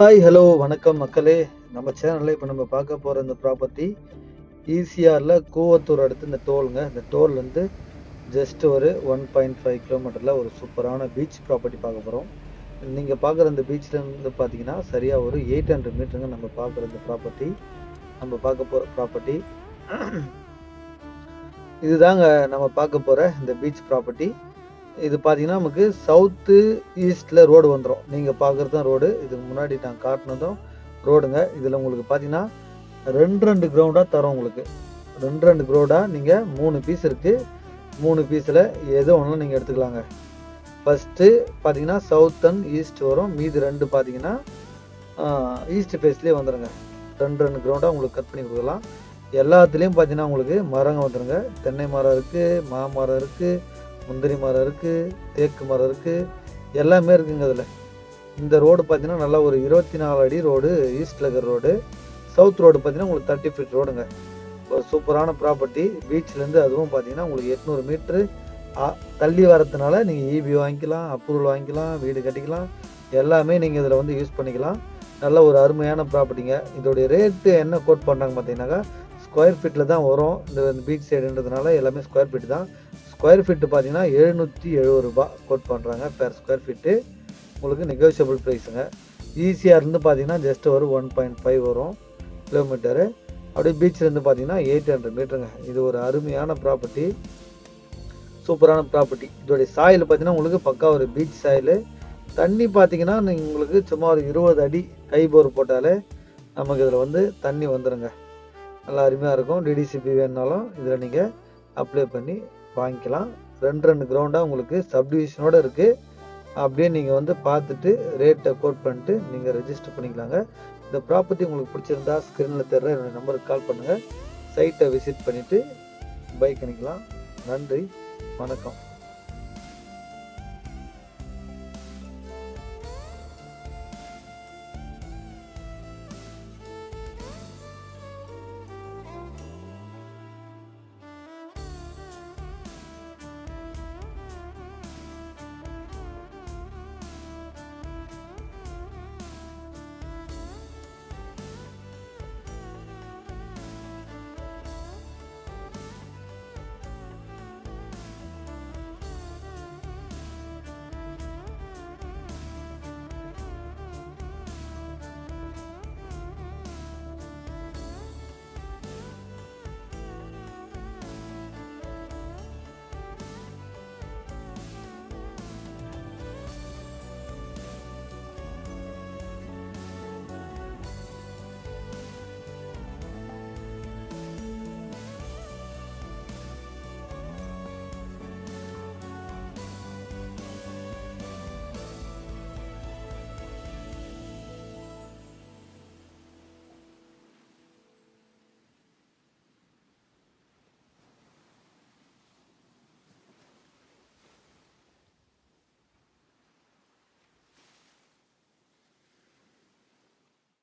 Hi hello வணக்கம் மக்களே. நம்ம சேனல்ல இப்போ நம்ம பார்க்க போகிற இந்த ப்ராப்பர்ட்டி ஈசிஆரில் கூவத்தூர் அடுத்து இந்த டோலுங்க. இந்த டோல் வந்து ஜஸ்ட் ஒரு 1.5 கிலோமீட்டரில் ஒரு சூப்பரான பீச் ப்ராப்பர்ட்டி பார்க்க போகிறோம். நீங்கள் பார்க்குற இந்த பீச்லேருந்து பார்த்தீங்கன்னா சரியாக ஒரு 800 மீட்டருங்க நம்ம பார்க்குற இந்த ப்ராப்பர்ட்டி. நம்ம பார்க்க போகிற ப்ராப்பர்ட்டி இதுதாங்க. நம்ம பார்க்க போகிற இந்த பீச் ப்ராப்பர்ட்டி இது பார்த்தீங்கன்னா நமக்கு சவுத்து ஈஸ்டில் ரோடு வந்துடும். நீங்கள் பார்க்குறது தான் ரோடு. இதுக்கு முன்னாடி நான் காட்டினதும் ரோடுங்க. இதில் உங்களுக்கு பார்த்தீங்கன்னா ரெண்டு கிரவுண்டாக தரோம். உங்களுக்கு ரெண்டு கிரவுண்டாக நீங்கள் 3 பீஸ் இருக்குது. 3 பீஸில் எது ஒன்றும் நீங்கள் எடுத்துக்கலாங்க. ஃபஸ்ட்டு பார்த்தீங்கன்னா சவுத் அண்ட் ஈஸ்ட் வரும். மீதி 2 பார்த்தீங்கன்னா ஈஸ்ட் ஃபேஸ்லேயே வந்துடுங்க. ரெண்டு கிரவுண்டாக உங்களுக்கு கட் பண்ணி கொடுக்கலாம். எல்லாத்துலேயும் பார்த்தீங்கன்னா உங்களுக்கு மரங்க வந்துடுங்க. தென்னை மரம் இருக்குது, மாமரம் இருக்குது, முந்திரி மரம் இருக்குது, தேக்கு மரம் இருக்குது, எல்லாமே இருக்குங்க. அதில் இந்த ரோடு பார்த்தீங்கன்னா நல்லா ஒரு 24 அடி ரோடு ஈஸ்டில் இருக்கிற ரோடு. சவுத் ரோடு பார்த்தீங்கன்னா உங்களுக்கு 30 ஃபீட் ரோடுங்க. ஒரு சூப்பரான ப்ராப்பர்ட்டி. பீச்லேருந்து அதுவும் பார்த்தீங்கன்னா உங்களுக்கு 800 மீட்ரு தள்ளி வரதுனால நீங்கள் இபி வாங்கிக்கலாம், அப்ரூவல் வாங்கிக்கலாம், வீடு கட்டிக்கலாம், எல்லாமே நீங்கள் இதில் வந்து யூஸ் பண்ணிக்கலாம். நல்ல ஒரு அருமையான ப்ராப்பர்ட்டிங்க. இதோடைய ரேட்டு என்ன கோட் பண்ணுறாங்க பார்த்தீங்கன்னாக்கா ஸ்கொயர் ஃபீட்டில் தான் வரும். இந்த பீச் சைடுன்றதுனால எல்லாமே ஸ்கொயர் ஃபீட் தான். ஸ்கொயர் ஃபீட்டு பார்த்தீங்கன்னா 770 ரூபா கோட் பண்ணுறாங்க பெர் ஸ்கொயர் ஃபீட்டு. உங்களுக்கு நெகோஷியபிள் ப்ரைஸுங்க. ஈஸியாகருந்து பார்த்தீங்கன்னா ஜஸ்ட் ஒரு 1.5 வரும் கிலோமீட்டரு. அப்படியே பீச்சிலேருந்து பார்த்தீங்கன்னா 800 மீட்டருங்க. இது ஒரு அருமையான ப்ராப்பர்ட்டி, சூப்பரான ப்ராப்பர்ட்டி. இதோடைய சாயில் பார்த்தீங்கன்னா உங்களுக்கு பக்கா ஒரு பீச் சாயில். தண்ணி பார்த்தீங்கன்னா நீங்கள் உங்களுக்கு சும்மா ஒரு 20 அடி கை போர் போட்டாலே நமக்கு இதில் வந்து தண்ணி வந்துடுங்க. நல்லா அருமையாக இருக்கும். டிடிசிபி வேணுனாலும் இதில் நீங்கள் அப்ளை பண்ணி வாங்கிக்கலாம். ரெண்டு கிரவுண்டாக உங்களுக்கு சப்டிவிஷனோடு இருக்குது. அப்படியே நீங்கள் வந்து பார்த்துட்டு ரேட்டை கோட் பண்ணிட்டு நீங்கள் ரெஜிஸ்டர் பண்ணிக்கலாங்க. இந்த ப்ராப்பர்ட்டி உங்களுக்கு பிடிச்சிருந்தா ஸ்க்ரீனில் தர்ற என்னோடய நம்பருக்கு கால் பண்ணுங்கள். சைட்டை விசிட் பண்ணிவிட்டு பைக் பண்ணிக்கலாம். நன்றி, வணக்கம்.